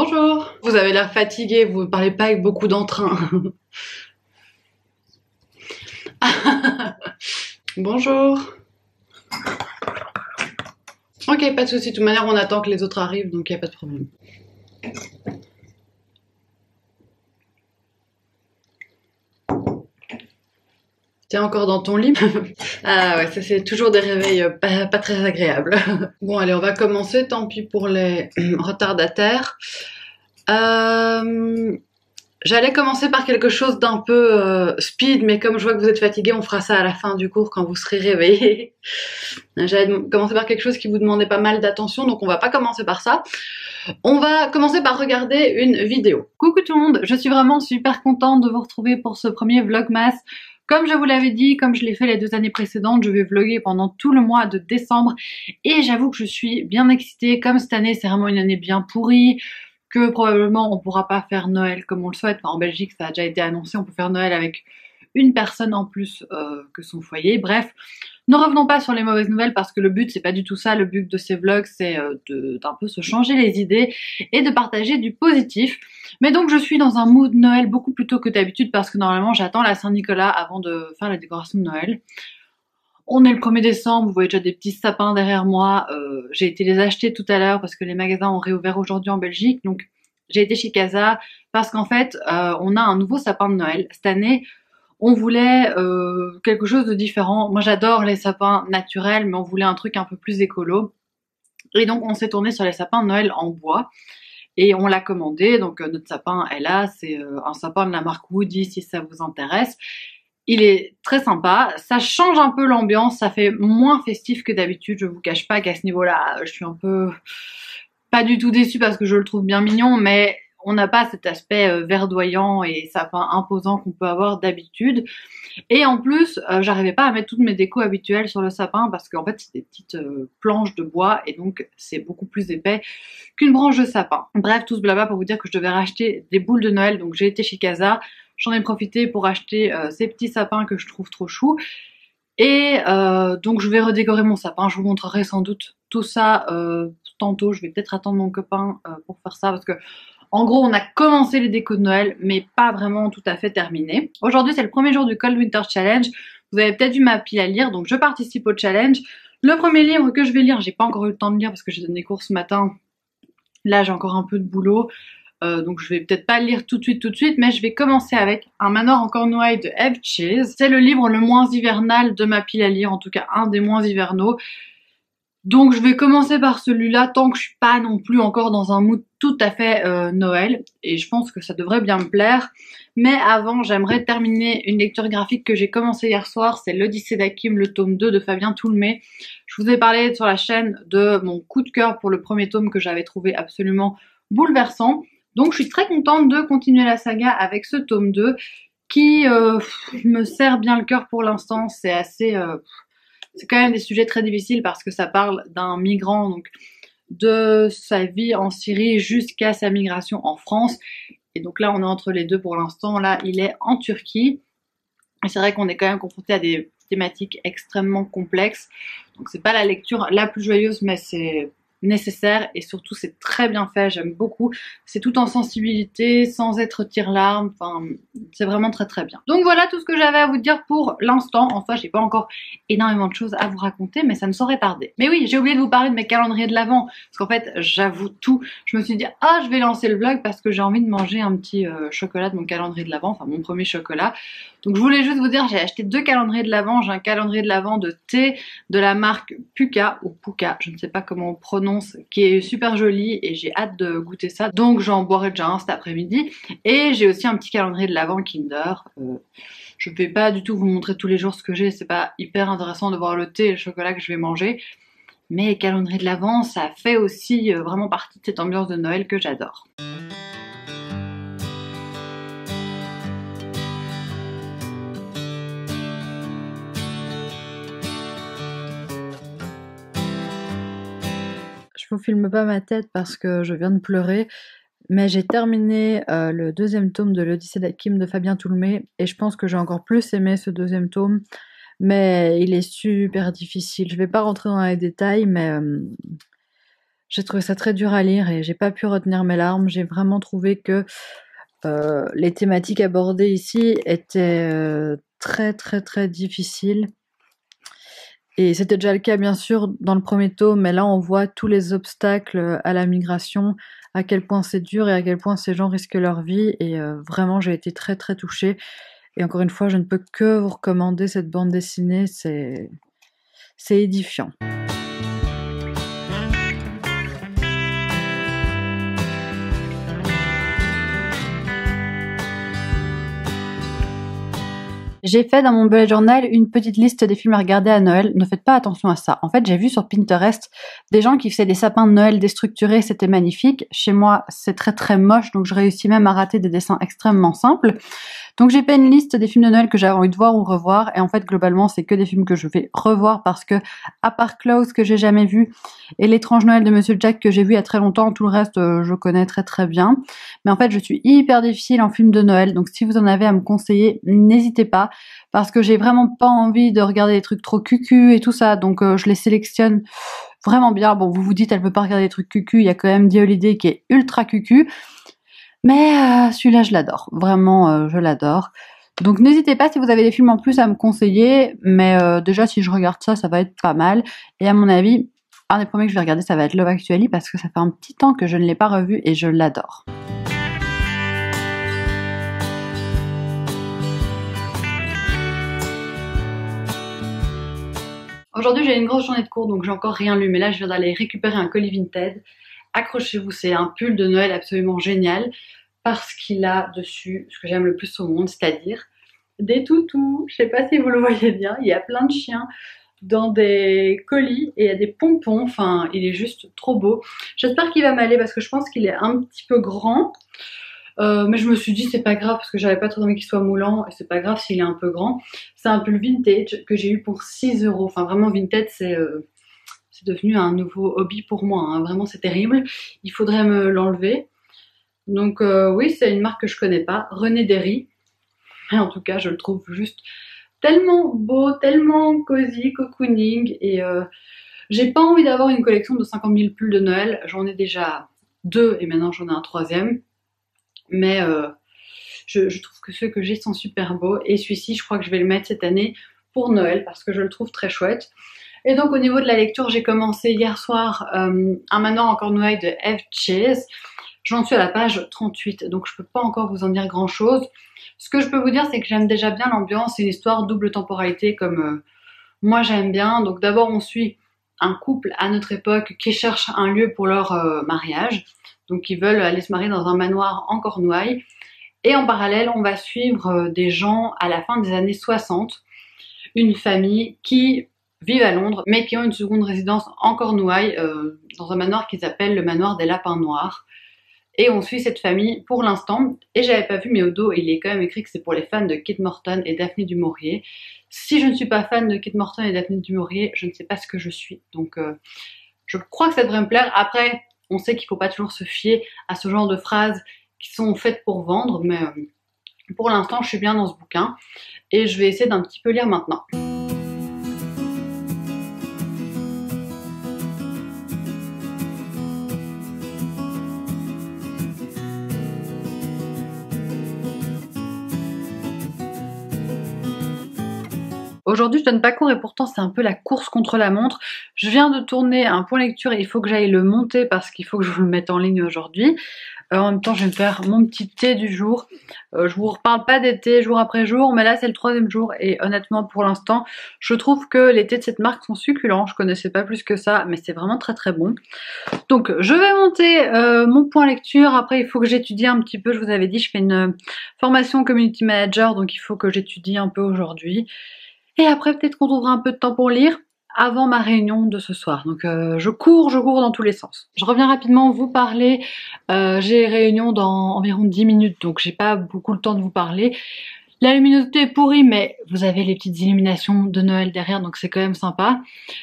Bonjour. Vous avez l'air fatigué, vous ne parlez pas avec beaucoup d'entrain. Bonjour. Ok, pas de souci. De toute manière, on attend que les autres arrivent, donc il n'y a pas de problème. T'es encore dans ton lit? Ah ouais, ça c'est toujours des réveils pas très agréables. Bon, allez, on va commencer. Tant pis pour les retardataires. J'allais commencer par quelque chose d'un peu speed, mais comme je vois que vous êtes fatigué, on fera ça à la fin du cours quand vous serez réveillés. J'allais commencer par quelque chose qui vous demandait pas mal d'attention, donc on va pas commencer par ça. On va commencer par regarder une vidéo. Coucou tout le monde, je suis vraiment super contente de vous retrouver pour ce premier Vlogmas. Comme je vous l'avais dit, comme je l'ai fait les 2 années précédentes, je vais vlogger pendant tout le mois de décembre et j'avoue que je suis bien excitée. Comme cette année, c'est vraiment une année bien pourrie, que probablement on pourra pas faire Noël comme on le souhaite. Enfin, en Belgique, ça a déjà été annoncé, on peut faire Noël avec une personne en plus que son foyer. Bref, ne revenons pas sur les mauvaises nouvelles parce que le but c'est pas du tout ça. Le but de ces vlogs c'est d'un peu se changer les idées et de partager du positif. Mais donc je suis dans un mood Noël beaucoup plus tôt que d'habitude parce que normalement j'attends la Saint-Nicolas avant de faire la décoration de Noël. On est le 1er décembre, vous voyez déjà des petits sapins derrière moi. J'ai été les acheter tout à l'heure parce que les magasins ont réouvert aujourd'hui en Belgique. Donc j'ai été chez Casa parce qu'en fait on a un nouveau sapin de Noël. Cette année on voulait quelque chose de différent. Moi j'adore les sapins naturels, mais on voulait un truc un peu plus écolo. Et donc on s'est tourné sur les sapins de Noël en bois. Et on l'a commandé, donc notre sapin est là, c'est un sapin de la marque Woody si ça vous intéresse. Il est très sympa, ça change un peu l'ambiance, ça fait moins festif que d'habitude, je vous cache pas qu'à ce niveau-là, je suis un peu pas du tout déçue parce que je le trouve bien mignon, mais on n'a pas cet aspect verdoyant et sapin imposant qu'on peut avoir d'habitude. Et en plus, j'arrivais pas à mettre toutes mes décos habituelles sur le sapin parce qu'en fait c'est des petites planches de bois et donc c'est beaucoup plus épais qu'une branche de sapin. Bref, tout ce blabla pour vous dire que je devais racheter des boules de Noël, donc j'ai été chez Casa, j'en ai profité pour acheter ces petits sapins que je trouve trop choux. Et donc je vais redécorer mon sapin, je vous montrerai sans doute tout ça tantôt, je vais peut-être attendre mon copain pour faire ça parce que en gros, on a commencé les décos de Noël, mais pas vraiment tout à fait terminé. Aujourd'hui, c'est le premier jour du Cold Winter Challenge. Vous avez peut-être vu ma pile à lire, donc je participe au challenge. Le premier livre que je vais lire, j'ai pas encore eu le temps de lire parce que j'ai donné cours ce matin. Là, j'ai encore un peu de boulot, donc je vais peut-être pas le lire tout de suite, mais je vais commencer avec Un manoir en Cornouailles de Eve Chase. C'est le livre le moins hivernal de ma pile à lire, en tout cas un des moins hivernaux. Donc je vais commencer par celui-là tant que je suis pas non plus encore dans un mood tout à fait Noël et je pense que ça devrait bien me plaire. Mais avant, j'aimerais terminer une lecture graphique que j'ai commencé hier soir, c'est l'Odyssée d'Hakim, le tome 2 de Fabien Toulmé. Je vous ai parlé sur la chaîne de mon coup de cœur pour le premier tome que j'avais trouvé absolument bouleversant. Donc je suis très contente de continuer la saga avec ce tome 2 qui me serre bien le cœur pour l'instant. C'est assez... c'est quand même des sujets très difficiles parce que ça parle d'un migrant, donc de sa vie en Syrie jusqu'à sa migration en France. Et donc là, on est entre les deux pour l'instant. Là, il est en Turquie. Et c'est vrai qu'on est quand même confronté à des thématiques extrêmement complexes. Donc c'est pas la lecture la plus joyeuse, mais c'est nécessaire et surtout c'est très bien fait, j'aime beaucoup. C'est tout en sensibilité, sans être tire-larme, enfin c'est vraiment très très bien. Donc voilà tout ce que j'avais à vous dire pour l'instant. Enfin j'ai pas encore énormément de choses à vous raconter, mais ça ne saurait tarder. Mais oui, j'ai oublié de vous parler de mes calendriers de l'Avent, parce qu'en fait j'avoue tout. Je me suis dit ah je vais lancer le vlog parce que j'ai envie de manger un petit chocolat de mon calendrier de l'Avent, enfin mon premier chocolat. Donc je voulais juste vous dire, j'ai acheté 2 calendriers de l'Avent. J'ai un calendrier de l'Avent de thé de la marque Puka ou Puka, je ne sais pas comment on prononce, qui est super joli et j'ai hâte de goûter ça. Donc j'en boirai déjà un cet après-midi. Et j'ai aussi un petit calendrier de l'Avent Kinder. Je ne vais pas du tout vous montrer tous les jours ce que j'ai, c'est pas hyper intéressant de voir le thé et le chocolat que je vais manger. Mais calendrier de l'Avent, ça fait aussi vraiment partie de cette ambiance de Noël que j'adore. Je vous filme pas ma tête parce que je viens de pleurer, mais j'ai terminé le 2e tome de l'Odyssée d'Hakim de Fabien Toulmé et je pense que j'ai encore plus aimé ce 2e tome, mais il est super difficile. Je vais pas rentrer dans les détails, mais J'ai trouvé ça très dur à lire et j'ai pas pu retenir mes larmes. J'ai vraiment trouvé que les thématiques abordées ici étaient très difficiles. Et c'était déjà le cas bien sûr dans le premier tome, mais là on voit tous les obstacles à la migration, à quel point c'est dur et à quel point ces gens risquent leur vie. Et vraiment j'ai été très touchée. Et encore une fois, je ne peux que vous recommander cette bande dessinée, c'est édifiant. J'ai fait dans mon bullet journal une petite liste des films à regarder à Noël. Ne faites pas attention à ça. En fait, j'ai vu sur Pinterest des gens qui faisaient des sapins de Noël déstructurés, c'était magnifique. Chez moi, c'est très moche, donc je réussis même à rater des dessins extrêmement simples. Donc j'ai fait une liste des films de Noël que j'avais envie de voir ou revoir, et en fait globalement c'est que des films que je vais revoir parce que, à part Klaus que j'ai jamais vu et L'étrange Noël de Monsieur Jack que j'ai vu il y a très longtemps, tout le reste je connais très bien. Mais en fait je suis hyper difficile en film de Noël, donc si vous en avez à me conseiller, n'hésitez pas, parce que j'ai vraiment pas envie de regarder des trucs trop cucu et tout ça, donc je les sélectionne vraiment bien. Bon, vous vous dites elle peut pas regarder des trucs cucu, il y a quand même The Holiday qui est ultra cucu. Mais celui-là, je l'adore. Vraiment, je l'adore. Donc n'hésitez pas si vous avez des films en plus à me conseiller. Mais déjà, si je regarde ça, ça va être pas mal. Et à mon avis, un des premiers que je vais regarder, ça va être Love Actually, parce que ça fait un petit temps que je ne l'ai pas revu et je l'adore. Aujourd'hui, j'ai une grosse journée de cours, donc j'ai encore rien lu. Mais là, je viens d'aller récupérer un colis Vinted. Accrochez-vous, c'est un pull de Noël absolument génial parce qu'il a dessus ce que j'aime le plus au monde, c'est-à-dire des toutous. Je sais pas si vous le voyez bien, il y a plein de chiens dans des colis et il y a des pompons, enfin il est juste trop beau. J'espère qu'il va m'aller parce que je pense qu'il est un petit peu grand, mais je me suis dit c'est pas grave parce que j'avais pas trop envie qu'il soit moulant et c'est pas grave s'il est un peu grand. C'est un pull vintage que j'ai eu pour 6 €, enfin vraiment Vinted c'est devenu un nouveau hobby pour moi, hein. Vraiment c'est terrible, il faudrait me l'enlever. Donc oui, c'est une marque que je connais pas, René Derry, mais en tout cas je le trouve juste tellement beau, tellement cosy, cocooning, et j'ai pas envie d'avoir une collection de 50 000 pulls de Noël, j'en ai déjà 2 et maintenant j'en ai un 3e, mais je trouve que ceux que j'ai sont super beaux, et celui-ci je crois que je vais le mettre cette année pour Noël parce que je le trouve très chouette. Et donc au niveau de la lecture, j'ai commencé hier soir Un manoir en Cornouailles de Eve Chase. J'en suis à la page 38, donc je peux pas encore vous en dire grand chose. Ce que je peux vous dire, c'est que j'aime déjà bien l'ambiance, c'est une histoire double temporalité comme moi j'aime bien. Donc d'abord on suit un couple à notre époque qui cherche un lieu pour leur mariage. Donc ils veulent aller se marier dans un manoir en Cornouailles. Et en parallèle, on va suivre des gens à la fin des années 60, une famille qui vivent à Londres, mais qui ont une seconde résidence en Cornouailles, dans un manoir qu'ils appellent le manoir des Lapins Noirs. Et on suit cette famille pour l'instant. Et j'avais pas vu, mais au dos, il est quand même écrit que c'est pour les fans de Kate Morton et Daphné du Maurier. Si je ne suis pas fan de Kate Morton et Daphné du Maurier, je ne sais pas ce que je suis. Donc je crois que ça devrait me plaire. Après, on sait qu'il faut pas toujours se fier à ce genre de phrases qui sont faites pour vendre, mais pour l'instant, je suis bien dans ce bouquin. Et je vais essayer d'un petit peu lire maintenant. Aujourd'hui, je donne pas cours et pourtant c'est un peu la course contre la montre. Je viens de tourner un point lecture et il faut que j'aille le monter parce qu'il faut que je vous le mette en ligne aujourd'hui. En même temps, je vais me faire mon petit thé du jour. Je vous reparle pas des thés jour après jour, mais là c'est le 3e jour et honnêtement pour l'instant, je trouve que les thés de cette marque sont succulents. Je connaissais pas plus que ça, mais c'est vraiment très bon. Donc je vais monter mon point lecture. Après il faut que j'étudie un petit peu. Je vous avais dit, je fais une formation community manager, donc il faut que j'étudie un peu aujourd'hui. Et après peut-être qu'on trouvera un peu de temps pour lire avant ma réunion de ce soir. Donc je cours dans tous les sens. Je reviens rapidement vous parler. J'ai réunion dans environ 10 minutes, donc j'ai pas beaucoup le temps de vous parler. La luminosité est pourrie, mais vous avez les petites illuminations de Noël derrière, donc c'est quand même sympa.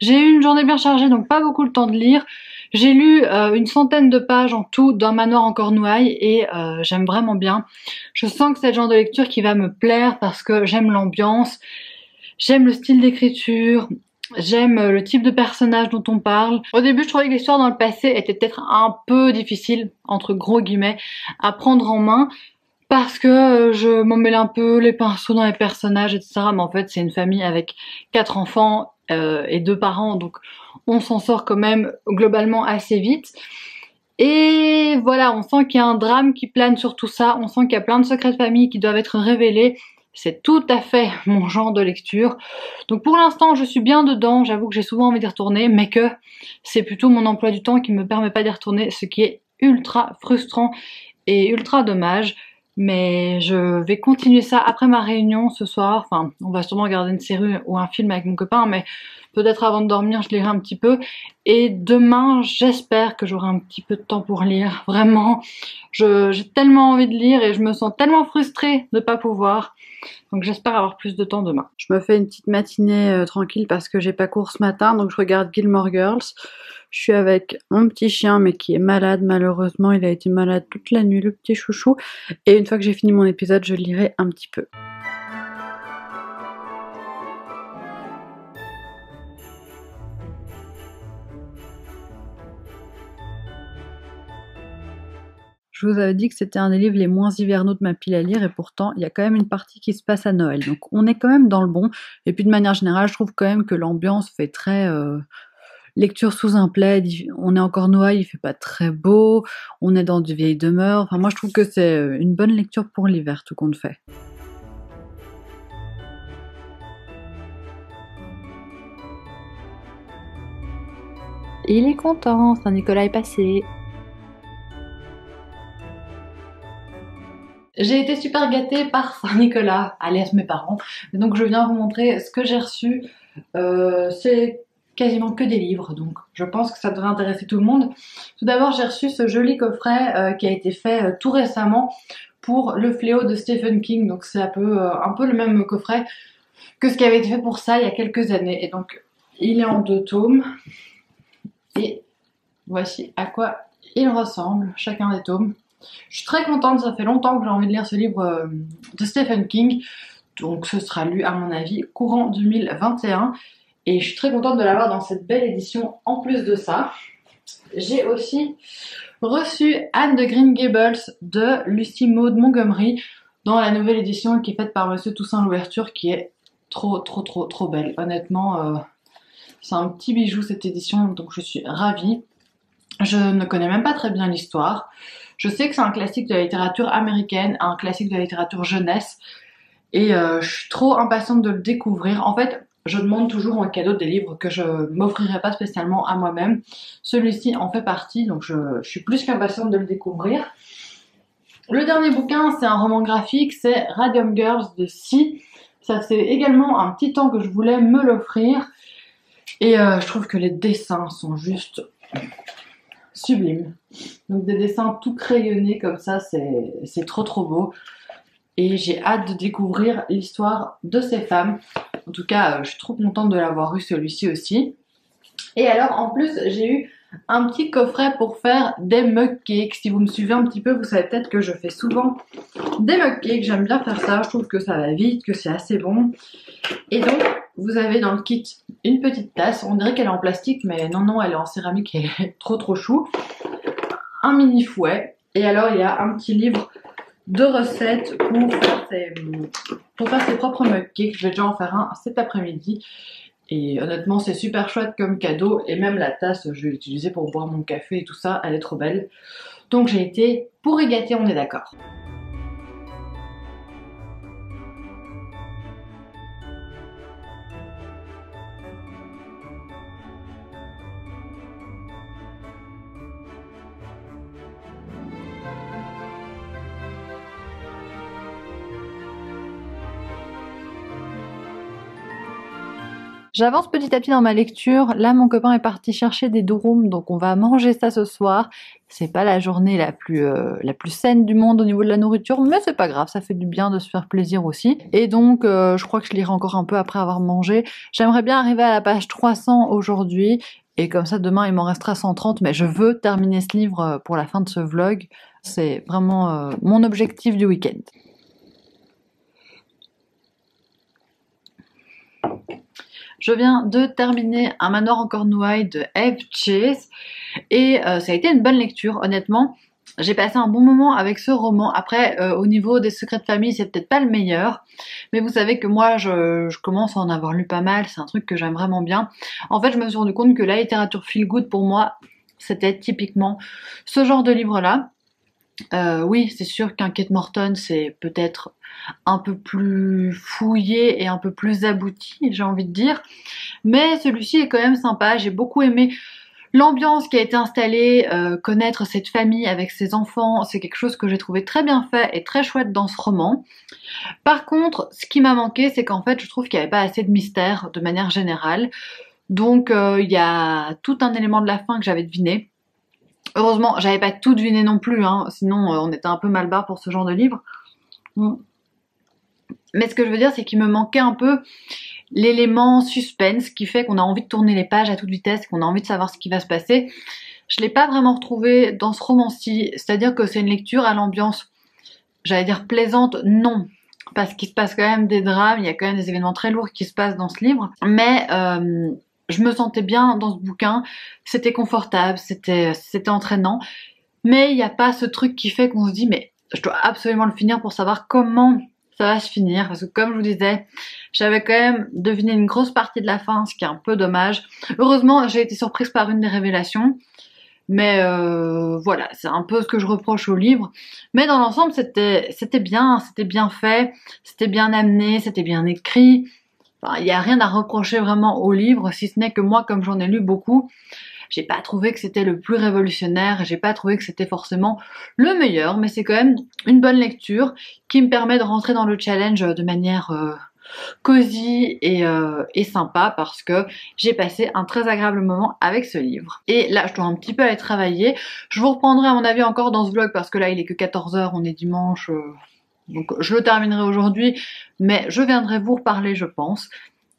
J'ai eu une journée bien chargée, donc pas beaucoup le temps de lire. J'ai lu une centaine de pages en tout d'Un manoir en Cornouailles et j'aime vraiment bien. Je sens que c'est le genre de lecture qui va me plaire parce que j'aime l'ambiance. J'aime le style d'écriture, J'aime le type de personnage dont on parle. Au début, je trouvais que l'histoire dans le passé était peut-être un peu difficile, entre gros guillemets, à prendre en main, parce que je m'en mêle un peu les pinceaux dans les personnages, etc. Mais en fait, c'est une famille avec 4 enfants et 2 parents, donc on s'en sort quand même globalement assez vite. Et voilà, on sent qu'il y a un drame qui plane sur tout ça, on sent qu'il y a plein de secrets de famille qui doivent être révélés. C'est tout à fait mon genre de lecture. Donc pour l'instant, je suis bien dedans, j'avoue que j'ai souvent envie d'y retourner, mais que c'est plutôt mon emploi du temps qui me permet pas d'y retourner, ce qui est ultra frustrant et ultra dommage. Mais je vais continuer ça après ma réunion ce soir. Enfin, on va sûrement regarder une série ou un film avec mon copain, mais peut-être avant de dormir, je lirai un petit peu. Et demain, j'espère que j'aurai un petit peu de temps pour lire. Vraiment, j'ai tellement envie de lire et je me sens tellement frustrée de pas pouvoir. Donc j'espère avoir plus de temps demain. Je me fais une petite matinée tranquille parce que j'ai pas cours ce matin, donc je regarde Gilmore Girls. Je suis avec mon petit chien, mais qui est malade malheureusement. Il a été malade toute la nuit, le petit chouchou. Et une fois que j'ai fini mon épisode, je lirai un petit peu. Je vous avais dit que c'était un des livres les moins hivernaux de ma pile à lire et pourtant il y a quand même une partie qui se passe à Noël. Donc on est quand même dans le bon. Et puis de manière générale, je trouve quand même que l'ambiance fait très lecture sous un plaid. On est encore Noël, il fait pas très beau. On est dans de vieilles demeures. Enfin moi je trouve que c'est une bonne lecture pour l'hiver tout compte fait. Il est content, Saint-Nicolas est passé. J'ai été super gâtée par Saint-Nicolas, alias mes parents. Et donc je viens vous montrer ce que j'ai reçu. C'est quasiment que des livres, donc je pense que ça devrait intéresser tout le monde. Tout d'abord, j'ai reçu ce joli coffret qui a été fait tout récemment pour Le Fléau de Stephen King. Donc c'est un peu le même coffret que ce qui avait été fait pour ça il y a quelques années. Et donc il est en 2 tomes. Et voici à quoi il ressemble, chacun des tomes. Je suis très contente, ça fait longtemps que j'ai envie de lire ce livre de Stephen King. Donc ce sera lu à mon avis courant 2021. Et je suis très contente de l'avoir dans cette belle édition. En plus de ça, j'ai aussi reçu Anne de Green Gables de Lucy Maud Montgomery dans la nouvelle édition qui est faite par Monsieur Toussaint Louverture, qui est trop belle. Honnêtement, c'est un petit bijou cette édition, donc je suis ravie. Je ne connais même pas très bien l'histoire. Je sais que c'est un classique de la littérature américaine, un classique de la littérature jeunesse, et je suis trop impatiente de le découvrir. En fait, je demande toujours en cadeau des livres que je m'offrirai pas spécialement à moi-même. Celui-ci en fait partie, donc je suis plus qu'impatiente de le découvrir. Le dernier bouquin, c'est un roman graphique, c'est Radium Girls de Si. Ça fait également un petit temps que je voulais me l'offrir, et je trouve que les dessins sont juste sublimes. Donc des dessins tout crayonnés comme ça, c'est trop beau. Et j'ai hâte de découvrir l'histoire de ces femmes. En tout cas, je suis trop contente de l'avoir eu celui-ci aussi. Et alors, en plus, j'ai eu un petit coffret pour faire des mug cakes. Si vous me suivez un petit peu, vous savez peut-être que je fais souvent des mug cakes. J'aime bien faire ça. Je trouve que ça va vite, que c'est assez bon. Et donc, vous avez dans le kit une petite tasse. On dirait qu'elle est en plastique, mais non, elle est en céramique et elle est trop chou. Un mini fouet. Et alors, il y a un petit livre de recettes pour faire ses propres mug cakes. Je vais déjà en faire un cet après-midi. Et honnêtement, c'est super chouette comme cadeau. Et même la tasse, je vais l'utiliser pour boire mon café et tout ça. Elle est trop belle. Donc j'ai été pourri gâtée, on est d'accord. J'avance petit à petit dans ma lecture. Là, mon copain est parti chercher des durum, donc on va manger ça ce soir. C'est pas la journée la plus saine du monde au niveau de la nourriture, mais c'est pas grave, ça fait du bien de se faire plaisir aussi. Et donc, je crois que je lirai encore un peu après avoir mangé. J'aimerais bien arriver à la page 300 aujourd'hui, et comme ça, demain, il m'en restera 130, mais je veux terminer ce livre pour la fin de ce vlog. C'est vraiment mon objectif du week-end. Je viens de terminer Un manoir en Cornouailles de Eve Chase et ça a été une bonne lecture, honnêtement. J'ai passé un bon moment avec ce roman. Après, au niveau des secrets de famille, c'est peut-être pas le meilleur, mais vous savez que moi, je commence à en avoir lu pas mal. C'est un truc que j'aime vraiment bien. En fait, je me suis rendu compte que la littérature feel good pour moi, c'était typiquement ce genre de livre-là. Oui, c'est sûr qu'un Kate Morton, c'est peut-être un peu plus fouillé et un peu plus abouti, j'ai envie de dire. Mais celui-ci est quand même sympa. J'ai beaucoup aimé l'ambiance qui a été installée, connaître cette famille avec ses enfants, c'est quelque chose que j'ai trouvé très bien fait et très chouette dans ce roman. Par contre, ce qui m'a manqué, c'est qu'en fait, je trouve qu'il n'y avait pas assez de mystère de manière générale. Donc, il y a tout un élément de la fin que j'avais deviné. Heureusement, j'avais pas tout deviné non plus, hein, sinon on était un peu mal barre pour ce genre de livre. Mais ce que je veux dire, c'est qu'il me manquait un peu l'élément suspense qui fait qu'on a envie de tourner les pages à toute vitesse, qu'on a envie de savoir ce qui va se passer. Je l'ai pas vraiment retrouvé dans ce roman-ci, c'est-à-dire que c'est une lecture à l'ambiance, j'allais dire plaisante, non, parce qu'il se passe quand même des drames, il y a quand même des événements très lourds qui se passent dans ce livre, mais je me sentais bien dans ce bouquin, c'était confortable, c'était entraînant, mais il n'y a pas ce truc qui fait qu'on se dit mais je dois absolument le finir pour savoir comment ça va se finir, parce que comme je vous disais, j'avais quand même deviné une grosse partie de la fin, ce qui est un peu dommage. Heureusement, j'ai été surprise par une des révélations, mais voilà, c'est un peu ce que je reproche au livre. Mais dans l'ensemble, c'était bien fait, c'était bien amené, c'était bien écrit. Enfin, il n'y a rien à reprocher vraiment au livre, si ce n'est que moi, comme j'en ai lu beaucoup, j'ai pas trouvé que c'était le plus révolutionnaire, j'ai pas trouvé que c'était forcément le meilleur, mais c'est quand même une bonne lecture qui me permet de rentrer dans le challenge de manière cosy et sympa, parce que j'ai passé un très agréable moment avec ce livre. Et là, je dois un petit peu aller travailler. Je vous reprendrai à mon avis encore dans ce vlog, parce que là, il est que 14h, on est dimanche, donc je le terminerai aujourd'hui, mais je viendrai vous reparler, je pense.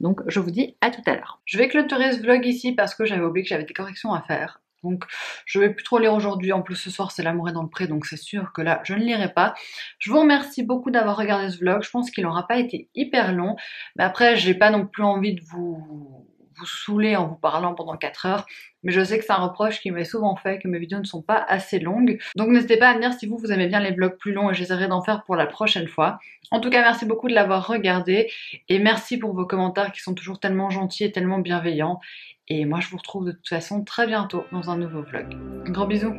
Donc je vous dis à tout à l'heure. Je vais clôturer ce vlog ici parce que j'avais oublié que j'avais des corrections à faire. Donc je vais plus trop lire aujourd'hui. En plus ce soir c'est L'amour est dans le pré, donc c'est sûr que là je ne lirai pas. Je vous remercie beaucoup d'avoir regardé ce vlog. Je pense qu'il n'aura pas été hyper long. Mais après j'ai pas non plus envie de vous saouler en vous parlant pendant 4 heures. Mais je sais que c'est un reproche qui m'est souvent fait, que mes vidéos ne sont pas assez longues. Donc n'hésitez pas à me dire si vous aimez bien les vlogs plus longs, et j'essaierai d'en faire pour la prochaine fois. En tout cas, merci beaucoup de l'avoir regardé et merci pour vos commentaires qui sont toujours tellement gentils et tellement bienveillants. Et moi, je vous retrouve de toute façon très bientôt dans un nouveau vlog. Gros bisous!